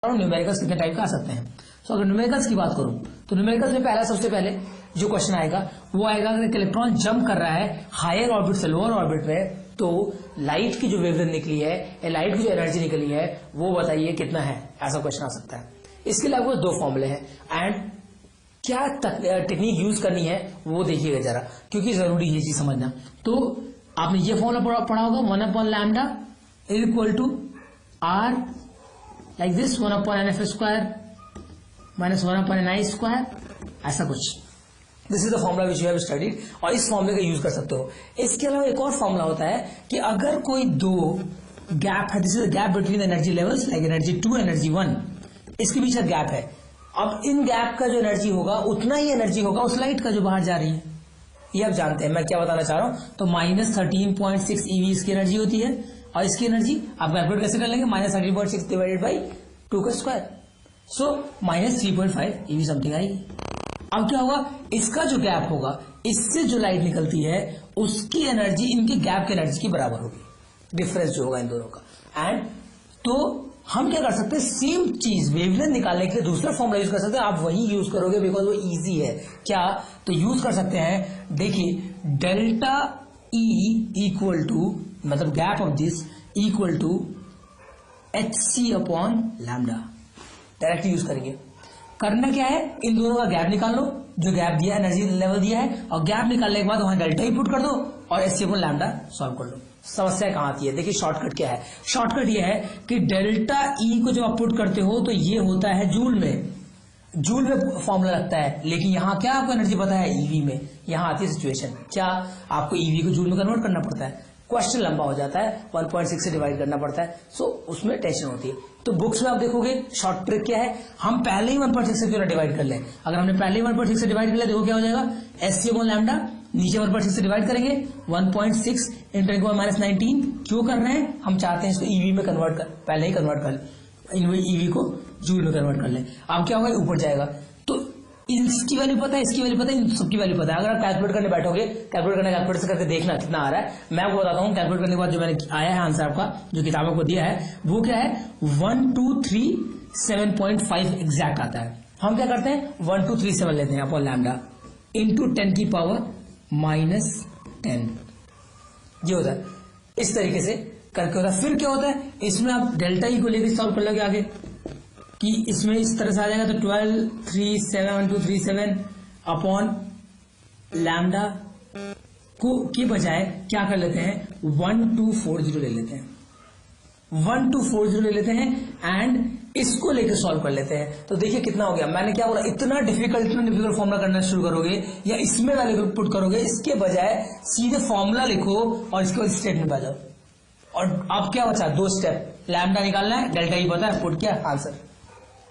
Numericals कितने type का आ सकते हैं। सो अगर न्यूमेरिकल्स की बात करूं तो न्यूमेरिकल्स में पहला सबसे पहले जो क्वेश्चन आएगा वो आएगा अगर एक इलेक्ट्रॉन जंप कर रहा है हायर ऑर्बिट से लोअर ऑर्बिट में तो लाइट की जो वेवलेंथ निकली है या लाइट की जो एनर्जी निकली है वो बताइए कितना है, ऐसा क्वेश्चन आ सकता है। इसके अलावा दो फॉर्मूले हैं एंड क्या टेक्निक यूज करनी है वो देखिएगा जरा, क्योंकि जरूरी है चीज समझना। तो आपने ये फॉर्मूला पढ़ा होगा 1/λ equal to r like this 1/nf square minus 1/ni square, ऐसा कुछ। This is the formula which you have studied और इस फॉर्मूले का यूज कर सकते हो। इसके अलावा एक और फॉर्मूला होता है कि अगर कोई दो गैप है, this is the gap between energy levels like energy 2 energy 1, इसके बीच का गैप है। अब इन गैप का जो एनर्जी होगा उतना ही एनर्जी होगा उस लाइट का जो बाहर जा रही है, ये आप जानते हैं। मैं क्या बताना चाह रहा हूं, तो -13.6 eV इसकी एनर्जी होती है और इसकी एनर्जी आप कैलकुलेट कैसे कर लेंगे, -13.6 डिवाइडेड बाई 2 का स्क्वायर, सो -3.5 eV समथिंग आएगी। अब क्या होगा, इसका जो गैप होगा इससे जो लाइट निकलती है उसकी एनर्जी इनके गैप की एनर्जी के बराबर होगी, डिफरेंस जो होगा इन दोनों का। एंड तो हम क्या कर सकते हैं, सेम चीज वेवलेंथ निकालने के लिए दूसरा फॉर्मूला यूज कर सकते हैं। आप वही यूज करोगे बिकॉज वो इजी है। क्या, तो यूज कर सकते हैं, देखिए डेल्टा E इक्वल टू, मतलब gap of this equal to hc/λ, direct use करेंगे। करना क्या है, इन दोनों का गैप निकाल लो, जो गैप दिया है एनर्जी लेवल दिया है, और गैप निकालने के बाद वहां डेल्टा ही पुट कर दो और hc/λ सॉल्व कर लो। समस्या कहां आती है, देखिए शॉर्टकट क्या है। शॉर्टकट ये है कि डेल्टा E को जब आप पुट करते हो तो ये होता है जूल में, जूल में फॉर्मूला लगता है, लेकिन यहाँ क्या आपको एनर्जी पता है, ईवी में। यहाँ आती है सिचुएशन, क्या आपको ईवी को जूल में कन्वर्ट करना पड़ता है, क्वेश्चन लंबा हो जाता है, 1.6 से डिवाइड करना पड़ता है, सो उसमें टेंशन होती है। तो बुक्स में आप देखोगे शॉर्ट ट्रिक क्या है, हम पहले ही 1.6 से क्यों ना डिवाइड कर लें। अगर हमने पहले ही 1.6 से डिवाइड कर लिया, देखो क्या हो जाएगा, hc/λ नीचे 1.6 से डिवाइड करेंगे, 1.6 इंटू 10⁻19 क्यों कर रहे हैं, हम चाहते हैं इसको ईवी में कन्वर्ट कर, पहले ही कन्वर्ट कर ईवी को जूल में कन्वर्ट कर लें। अब क्या होगा, ऊपर जाएगा। तो इसकी वैल्यू पता है, इसकी वैल्यू पता है, इन सबकी वैल्यू पता है। अगर आप कैलकुलेट करने बैठोगे, कैलकुलेट से करके देखना कितना आ रहा है। मैं आपको बताता हूँ, कैलकुलेट करने के बाद जो मैंने आया है आंसर आपका, जो किताबों को दिया है, वो क्या है, 1237.5 एग्जैक्ट आता है। हम क्या करते हैं, 1237 लेते हैं अपॉन लैम्डा इंटू 10 की पावर -10, ये होता है। इस तरीके से करके होता है। फिर क्या होता है, इसमें आप डेल्टा ई को लेकर सॉल्व कर लोगे आगे, कि इसमें इस तरह से आ जाएगा, तो 1237 अपॉन लैम्डा को की बजाय क्या कर लेते हैं, 1240 ले लेते हैं, 1240 ले लेते हैं एंड इसको लेकर सॉल्व कर लेते हैं। तो देखिए कितना हो गया, मैंने क्या बोला, इतना डिफिकल्ट फॉर्मूला करना शुरू करोगे या इसमें वैल्यू पुट करोगे, इसके बजाय सीधे फॉर्मूला लिखो और इसके बाद स्टेटमेंट आ जाओ। और अब क्या बचा, दो स्टेप, लैम्डा निकालना है, डेल्टा ही पता है, पुट किया answer.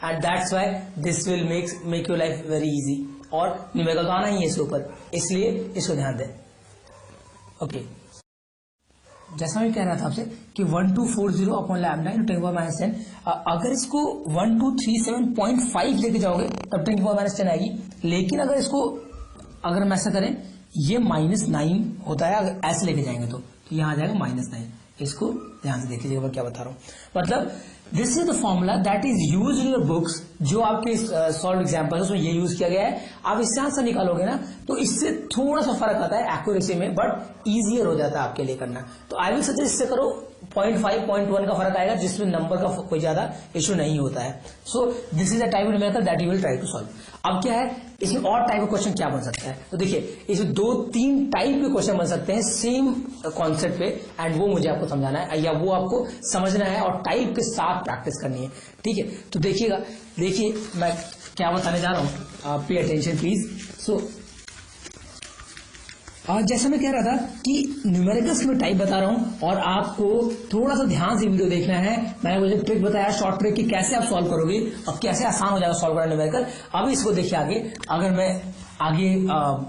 And that's why this will make your life very easy. और न्यूमेरिकल तो आना ही है इसके ऊपर, इसलिए इसको ध्यान दें। ओके, जैसा मैं कह रहा था आपसे कि 1240 अपॉन लैम्डा इंटू 10⁻10, अगर इसको 1237.5 लेके जाओगे तब 10⁻10 आएगी। लेकिन अगर इसको, अगर हम ऐसा करें, ये -9 होता है, अगर ऐसे लेके जाएंगे तो यहां आ जाएगा -9। इसको ध्यान से देख लीजिएगा मैं क्या बता रहा हूं। मतलब this is the formula that is use in your books, जो आपके सॉल्व एग्जाम्पल है उसमें ये यूज किया गया है। आप इससे आंसर निकालोगे ना तो इससे थोड़ा सा फर्क आता है एक्यूरेसी में, बट इजियर हो जाता है आपके लिए करना। तो आई विल सजेस्ट इससे करो, 0.5 0.1 का फर्क आएगा, जिसमें नंबर का कोई ज्यादा इश्यू नहीं होता है। So this is a type of numerical that you will try to solve. अब क्या है, इसमें और टाइप ऑफ क्वेश्चन क्या बन सकता है, तो देखिए इसमें 2-3 टाइप के क्वेश्चन बन सकते हैं सेम कॉन्सेप्ट पे, एंड वो मुझे आपको समझाना है या वो आपको समझना है और टाइप के साथ प्रैक्टिस करनी है, ठीक है। तो देखिएगा, देखिए मैं क्या बताने जा रहा हूं, पे अटेंशन प्लीज। सो जैसा मैं कह रहा था कि न्यूमेरिकल्स में टाइप बता रहा हूं और आपको थोड़ा सा ध्यान से वीडियो देखना है। मैंने मुझे ट्रिक बताया, शॉर्ट ट्रिक, कि कैसे आप सॉल्व करोगे और कैसे आसान हो जाएगा सॉल्व करना न्यूमेरिकल। अब इसको देखिए आगे, अगर मैं आगे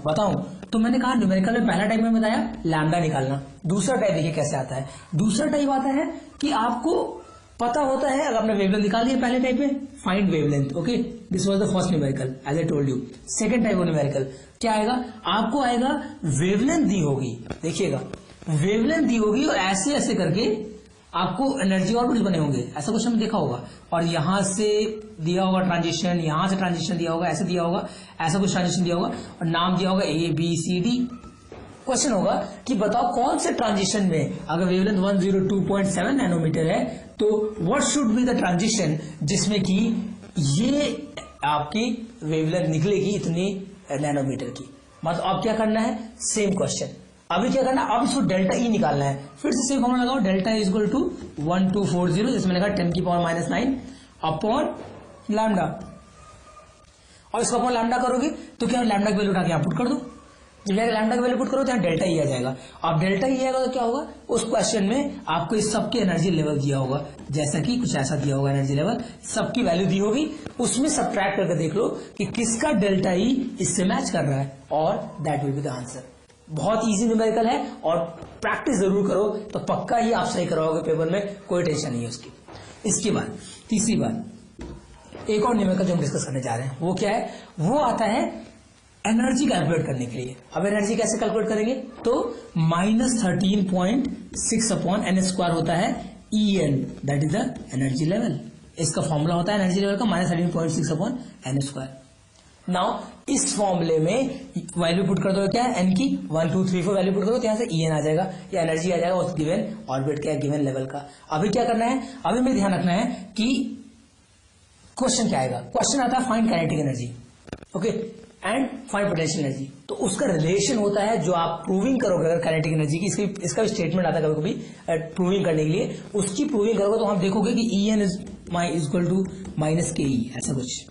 बताऊं तो मैंने कहा न्यूमेरिकल में पहला टाइप में बताया लैम्डा निकालना। दूसरा टाइप देखिए कैसे आता है, दूसरा टाइप आता है कि आपको पता होता है, अगर आपने वेवलेंथ निकाल दिया पहले टाइप में, find wavelength. Okay, this was the first numerical as I told you. Second type of numerical क्या आएगा, आपको आएगा वेवलेंथ दी होगी, देखिएगा वेवलेंथ दी होगी और ऐसे ऐसे करके आपको एनर्जी ऑर्बिटल्स बने होंगे, ऐसा क्वेश्चन में देखा होगा, और यहां से दिया होगा ट्रांजिशन, यहां से ट्रांजिशन दिया होगा, ऐसे दिया होगा, ऐसा कुछ ट्रांजिशन दिया होगा और नाम दिया होगा ABCD। क्वेश्चन होगा कि बताओ कौन से ट्रांजिशन में अगर वेवलेंथ 102.7 नैनोमीटर है तो what should be the transition जिसमें कि ये आपकी वेवलेंथ निकलेगी इतनी नैनोमीटर की। मतलब अब क्या करना है, सेम क्वेश्चन, अभी क्या करना है, अब इसको डेल्टा ई निकालना है। फिर से सेम फॉर्मूला लगाओ, डेल्टा इज इक्वल टू 1240 जिसमें लिखा 10⁻⁹ अपॉन लैम्डा, और इसको अपॉन लैम्डा करोगे तो क्या लैम्डा की वैल्यू उठा के यहाँ पुट कर दो, जब लैम्डा की वैल्यू पुट करो तो यहाँ डेल्टा ई आ जाएगा। अब डेल्टा ई आएगा तो क्या होगा, उस क्वेश्चन में आपको इस सबकी एनर्जी लेवल दिया होगा, जैसा कि कुछ ऐसा दिया होगा एनर्जी लेवल, सबकी वैल्यू दी होगी, उसमें सब्ट्रैक्ट करके देख लो कि किसका डेल्टा ई इससे मैच कर रहा है और that will be the answer. बहुत इजी न्यूमेरिकल है और प्रैक्टिस जरूर करो तो पक्का ही आप सही कराओगे पेपर में, कोई टेंशन नहीं है उसकी। इसके बाद तीसरी बात, एक और न्यूमेरिकल जो हम डिस्कस करने जा रहे हैं वो क्या है, वो आता है एनर्जी कैलकुलेट करने के लिए। अब एनर्जी कैसे कैलकुलेट करेंगे, तो -13.6 अपॉन n² होता है En, that is the energy level. इसका फॉर्मूला होता है एनर्जी लेवल का -13.6 अपॉन n²। नाउ इस फॉर्मूले में वैल्यू पुट कर दो, क्या है n की 1 2 3 4 वैल्यू पुट करो तो यहां से En आ जाएगा, या एनर्जी आ जाएगा उस गिवन ऑर्बिट का गिवन लेवल का। अभी क्या करना है, अभी में ध्यान रखना है कि क्वेश्चन क्या आएगा, क्वेश्चन आता है find kinetic energy, okay, and find potential energy. तो उसका रिलेशन होता है जो आप प्रूविंग करोगे अगर काइनेटिक एनर्जी की, इसका भी स्टेटमेंट आता है कभी कभी प्रूविंग करने के लिए, उसकी प्रूविंग करोगे तो हम देखोगे कि En is equal to -KE, ऐसा कुछ,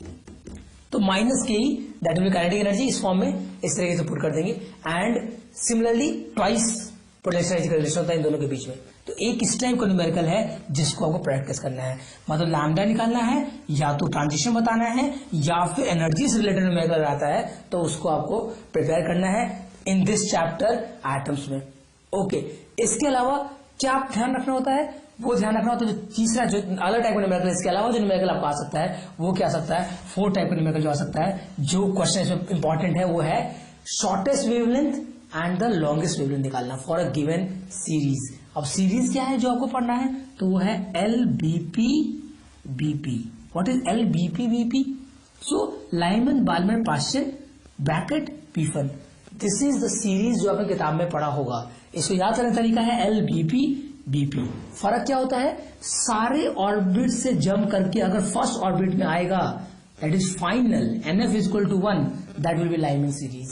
तो -KE that will be kinetic energy. इस फॉर्म में इस तरीके से पुट कर देंगे, and similarly twice potential energy का रिलेशन होता है इन दोनों के बीच में। तो एक इस टाइप का न्यूमेरिकल है जिसको आपको प्रैक्टिस करना है, मतलब लैम्डा निकालना है, या तो ट्रांजिशन बताना है, या फिर एनर्जी से रिलेटेड न्यूमेरिकल आता है तो उसको आपको प्रिपेयर करना है इन दिस चैप्टर एटम्स में, ओके। इसके अलावा क्या ध्यान रखना होता है, वो ध्यान रखना होता है जो तीसरा जो अलग टाइप का न्यूमेरिकल, इसके अलावा जो न्यूमेरिकल आपको आ सकता है वो क्या आ सकता है, 4 टाइप का न्यूमेरिकल जो आ सकता है, जो क्वेश्चन इसमें इंपॉर्टेंट है वो है shortest wavelength and the longest wavelength निकालना फॉर अ गिवन सीरीज। अब सीरीज क्या है जो आपको पढ़ना है, तो वो है LBP-BP। What is LBP-BP? So Lyman Balmer Paschen Brackett Pfund, this is the series जो आपने किताब में पढ़ा होगा। इसको याद करने का तरीका है LBP-BP। फर्क क्या होता है, सारे ऑर्बिट से जंप करके अगर फर्स्ट ऑर्बिट में आएगा that is final, NF is equal to 1, that will be Lyman series.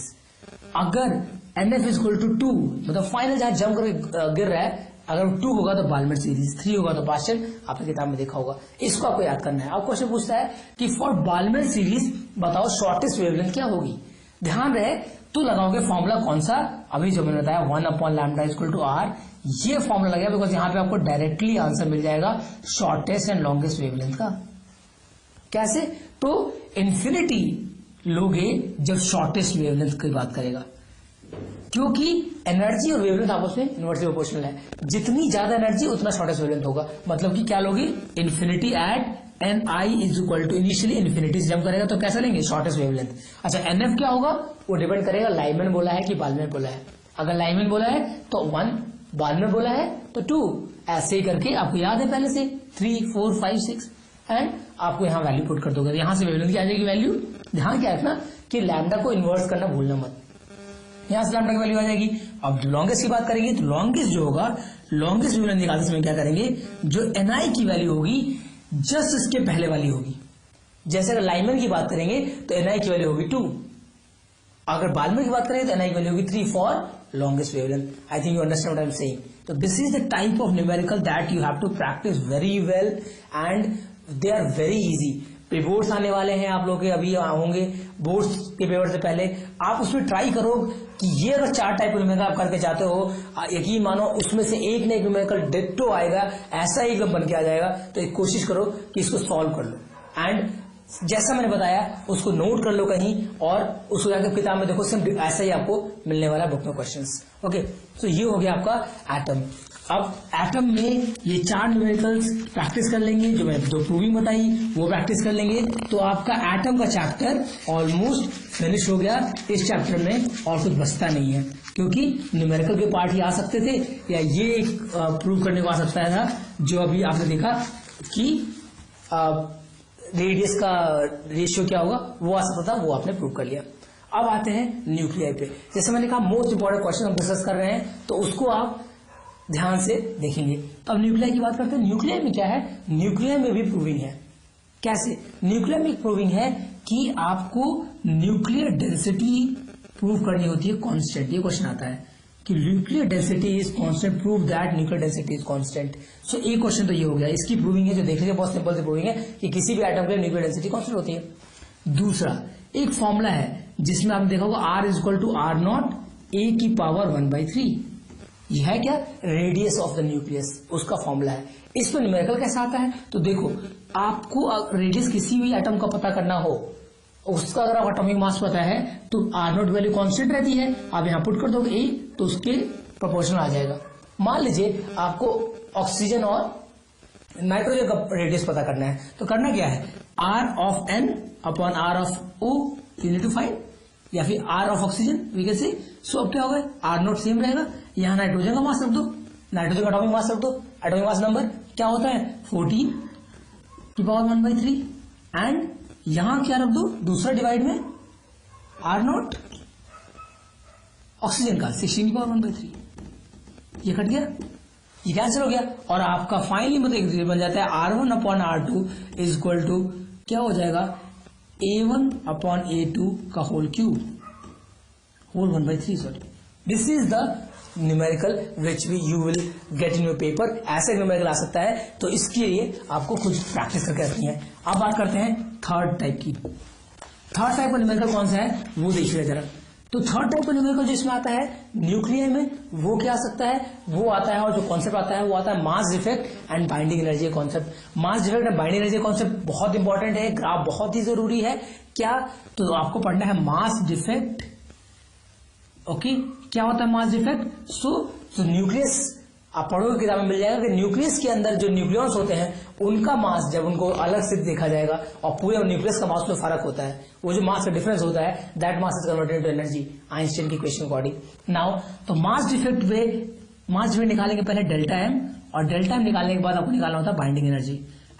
अगर NF इज इक्वल टू 2, मतलब फाइनल जहां जंप करके गिर रहा है, अगर 2 होगा तो बाल्मर सीरीज, 3 होगा तो पाश्चर, आपने किताब में देखा होगा। इसको आपको याद करना है। अब क्वेश्चन पूछता है कि फॉर बाल्मर सीरीज बताओ शॉर्टेस्ट वेवलेंथ क्या होगी। ध्यान रहे तो लगाओगे फॉर्मूला कौन सा, अभी जो मैंने बताया 1 upon lambda equal to R, ये फॉर्मूला लगेगा बिकॉज यहाँ पे आपको डायरेक्टली आंसर मिल जाएगा शॉर्टेस्ट एंड लॉन्गेस्ट वेवलेंथ का। कैसे, तो इन्फिनिटी लोगे जब शॉर्टेस्ट वेवलेंथ की बात करेगा, क्योंकि एनर्जी और वेवलेंथ आपस में इनवर्सली प्रोपोर्शनल है, जितनी ज्यादा एनर्जी उतना शॉर्टेस्ट वेवलेंथ होगा। मतलब कि क्या लोगे, infinity at Ni is equal to, initially infinity से जंप करेगा तो कैसा लेंगे, शॉर्टेस्ट वेवलेंथ। अच्छा NF क्या होगा, वो डिपेंड करेगा लाइमन बोला है कि बाल्मर बोला है। अगर लाइमन बोला है तो 1, बाल्मर बोला है तो 2, ऐसे ही करके आपको याद है पहले से 3 4 5 6, एंड आपको यहाँ वैल्यू पुट कर दोगे, यहां से वेवलेंथ की आ जाएगी वैल्यू। ध्यान क्या रखना कि लैम्डा को इन्वर्स करना भूलना मत, यहां से लैम्डा की वैल्यू आ जाएगी। अब लॉन्गेस्ट की बात करेंगे तो लॉन्गेस्ट जो होगा, लॉन्गेस्ट वेवलेंथ निकालते समय क्या करेंगे, जो Ni की वैल्यू होगी जस्ट इसके पहले वाली होगी। जैसे अगर लाइमन की बात करेंगे तो Ni की वैल्यू होगी 2, अगर बाल्मर की बात करेंगे तो Ni की वैल्यू होगी 3 for longest wavelength. I think you understand what I am saying. तो this is the type of numerical that you have to practise very well and they are very easy. Boards आने वाले हैं आप लोग के, अभी होंगे बोर्ड्स के पेपर से पहले, आप उसमें ट्राई करो कि ये अगर 4 टाइप के न्यूमेरिकल आप करके चाहते हो, यकीन मानो उसमें से एक ना एक न्यूमेरिकल डिट्टो आएगा, ऐसा ही एकदम बन के आ जाएगा। तो एक कोशिश करो कि इसको सॉल्व कर लो, एंड जैसा मैंने बताया उसको नोट कर लो कहीं, और उसको जाकर किताब में देखो, सिर्फ ऐसा ही आपको मिलने वाला बुक में क्वेश्चंस। ओके, तो ये हो गया आपका एटम। अब एटम में ये 4 न्यूमेरिकल्स प्रैक्टिस कर लेंगे, जो मैंने जो प्रूविंग बताई वो प्रैक्टिस कर लेंगे, तो आपका एटम का चैप्टर ऑलमोस्ट फिनिश हो गया। इस चैप्टर में और कुछ बचता नहीं है। क्योंकि न्यूमेरिकल के पार्ट ही आ सकते थे, या ये एक प्रूव करने को आ सकता था जो अभी आपने देखा कि रेडियस का रेशियो क्या होगा वो आ सकता था, वो आपने प्रूव कर लिया। अब आते हैं न्यूक्लियाई पे। जैसे मैंने कहा मोस्ट इंपॉर्टेंट क्वेश्चन हम डिस्कस कर रहे हैं, तो उसको आप ध्यान से देखेंगे। तो अब न्यूक्लियाई की बात करते हैं। न्यूक्लियाई में क्या है, न्यूक्लियाई में भी प्रूविंग है। कैसे? न्यूक्लियाई में प्रूविंग है कि आपको न्यूक्लियर डेंसिटी प्रूव करनी होती है कांस्टेंट। ये क्वेश्चन आता है कि nuclear density is constant, prove that nuclear density is constant. So एक क्वेश्चन तो ये हो गया, इसकी प्रूविंग है जो देख लीजिए, बहुत सिंपल सी प्रूविंग है कि किसी भी एटम के लिए न्यूक्लियर डेंसिटी कांस्टेंट होती है। दूसरा एक फॉर्मूला है जिसमें आपने देखा होगा R is equal to R naught A की पावर 1/3। यह है क्या, रेडियस ऑफ द न्यूक्लियस, उसका फॉर्मूला है। इस पर न्यूमेरिकल कैसा आता है, तो देखो आपको रेडियस किसी भी एटम का पता करना हो, उसका अगर आप एटॉमिक मास पता है तो R नॉट वैल्यू कांस्टेंट रहती है, आप यहां पुट कर दोगे A तो उसके प्रोपोर्शनल आ जाएगा। मान लीजिए आपको ऑक्सीजन और नाइट्रोजन का रेडियस पता करना है, तो करना क्या है, R of N upon R of O you need to find, या फिर R of oxygen we can say. So अब क्या होगा, R नॉट सेम रहेगा, यहाँ नाइट्रोजन का मास रख दो, नाइट्रोजन का एटॉमिक मास रख दो, एटॉमिक मास नंबर क्या होता है 14 की पावर 1/3, एंड यहां क्या रख दो दूसरा डिवाइड में R नॉट ऑक्सीजन का 16 की पावर 1/3, ये कट गया, ये कैंसिल हो गया, और आपका फाइनली मतलब बन जाता है R1 upon R2 is equal to क्या हो जाएगा, A1 अपॉन A2 का whole cube, whole 1/3 sorry. This is the numerical which you will get in your paper. ऐसे न्यूमेरिकल आ सकता है, तो इसके लिए आपको कुछ प्रैक्टिस करके रखनी है। अब बात करते हैं थर्ड टाइप की। थर्ड टाइप का न्यूमेरिकल कौन सा है वो देखिएगा जरा। तो थर्ड टाइप का न्यूमेरिकल जिसमें आता है न्यूक्लियर में, वो क्या आ सकता है, वो आता है, और जो कॉन्सेप्ट आता है वो आता है मास defect and binding energy concept. Mass defect and binding energy concept बहुत इंपॉर्टेंट है, ग्राफ बहुत ही जरूरी है। क्या, तो आपको पढ़ना है मास डिफेक्ट। ओके, क्या होता है मास डिफेक्ट। सो न्यूक्लियस आप पढ़ोगे किताब में मिल जाएगा कि न्यूक्लियस के अंदर जो न्यूक्लियॉन्स होते हैं उनका मास जब उनको अलग से देखा जाएगा और पूरे न्यूक्लियस का मास में फर्क होता है, वो जो मास का डिफरेंस होता है that mass is converted to energy, Einstein की इक्वेशन अकॉर्डिंग। नाउ तो मास डिफेक्ट निकालने के पहले डेल्टा एम, और डेल्टा एम निकालने के बाद आपको निकालना होता है binding energy,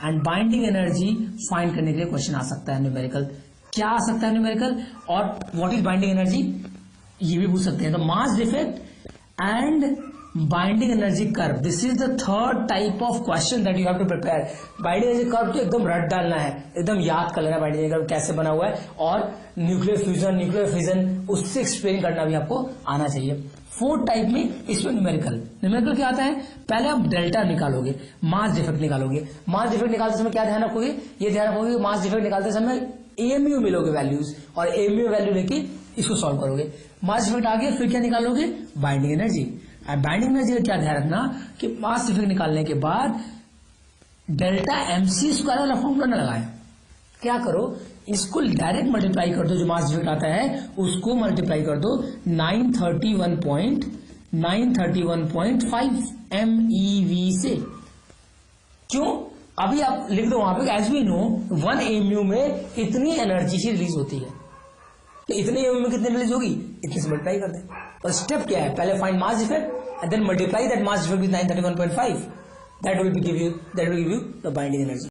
and binding energy find करने के लिए क्वेश्चन आ सकता है न्यूमेरिकल। क्या आ सकता है न्यूमेरिकल, और व्हाट इज बाइंडिंग एनर्जी ये भी पूछ सकते हैं। तो mass defect and binding energy curve, this is the third type of question that you have to prepare. Binding energy curve तो एकदम रट डालना है, एकदम याद कर लेना बाइंडिंग एनर्जी कर्व कैसे बना हुआ है, और न्यूक्लियर फ्यूजन उससे एक्सप्लेन करना भी आपको आना चाहिए। फोर्थ टाइप में इसमें न्यूमेरिकल क्या आता है, पहले आप डेल्टा निकालोगे, मास डिफेक्ट निकालोगे। मास डिफेक्ट निकालते समय क्या ध्यान रखोगे, ये ध्यान रखोगे कि मास डिफेक्ट निकालते समय एएमयू मिलोगे वैल्यूज, और एएमयू वैल्यू लेके इसको सॉल्व करोगे। मास डिफेक्ट आ गया, फिर क्या निकालोगे, बाइंडिंग एनर्जी। बाइंडिंग एनर्जी का क्या ध्यान रखना कि मास डिफेक्ट निकालने के बाद डेल्टा MC स्क्वायर वाला फॉर्मूला न लगाए, क्या करो इसको डायरेक्ट मल्टीप्लाई कर दो, जो मास डिफेक्ट आता है उसको मल्टीप्लाई कर दो 931.5 MeV से। क्यों, अभी आप लिख दो वहां पे एज वी नो 1 AMU में इतनी एनर्जी ही रिलीज होती है, तो इतने AMU में कितनी रिलीज होगी, इतने से मल्टीप्लाई कर दें। और स्टेप क्या है, पहले find mass defect and then multiply that mass defect with 931.5, that will give you the binding energy.